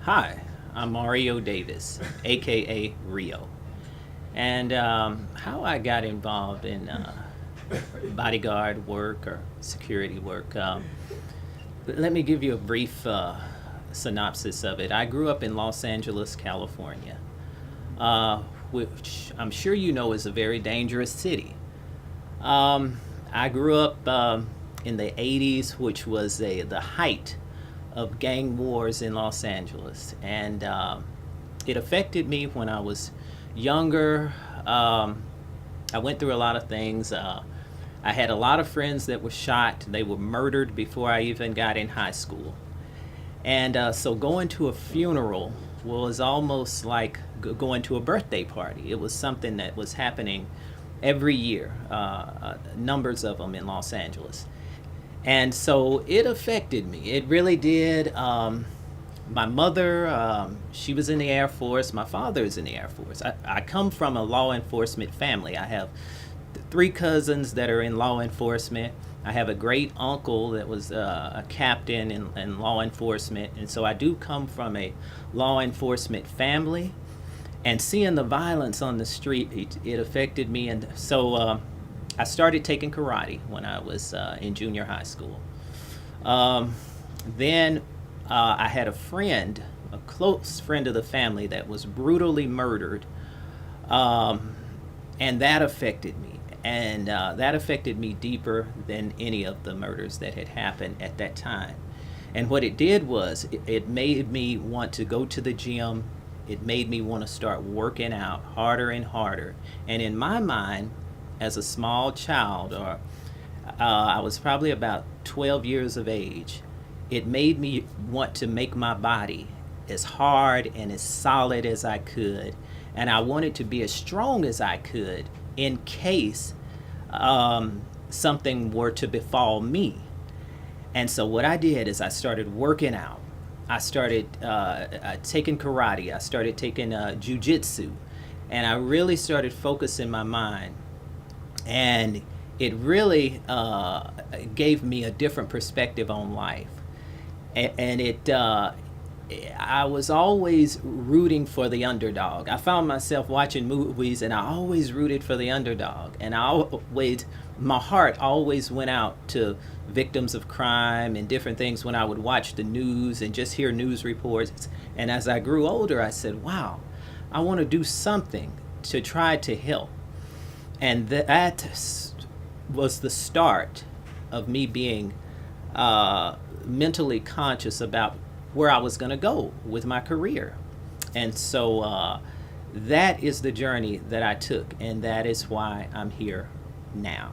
Hi, I'm Mario Davis, aka Rio. And how I got involved in bodyguard work or security work, let me give you a brief synopsis of it. I grew up in Los Angeles, California, which I'm sure you know is a very dangerous city. I grew up in the 80s, which was the height of gang wars in Los Angeles. And it affected me when I was younger. I went through a lot of things. I had a lot of friends that were shot. They were murdered before I even got in high school. And so going to a funeral was almost like going to a birthday party. It was something that was happening every year, numbers of them in Los Angeles. And so it affected me. It really did. My mother, she was in the Air Force. My father is in the Air Force. I come from a law enforcement family. I have three cousins that are in law enforcement. I have a great uncle that was a captain in law enforcement. And so I do come from a law enforcement family. And seeing the violence on the street, it affected me. And so I started taking karate when I was in junior high school. Then I had a friend, a close friend of the family, that was brutally murdered. And that affected me. And that affected me deeper than any of the murders that had happened at that time. And what it did was it made me want to go to the gym. It made me want to start working out harder and harder. And in my mind, as a small child, or I was probably about 12 years of age, it made me want to make my body as hard and as solid as I could. And I wanted to be as strong as I could in case something were to befall me. And so what I did is I started working out. I started taking karate. I started taking jujitsu. And I really started focusing my mind. And it really gave me a different perspective on life. And I was always rooting for the underdog. I found myself watching movies and I always rooted for the underdog. And my heart always went out to victims of crime and different things when I would watch the news and just hear news reports. And as I grew older, I said, wow, I want to do something to try to help. And that was the start of me being mentally conscious about where I was going to go with my career. And so that is the journey that I took, and that is why I'm here now.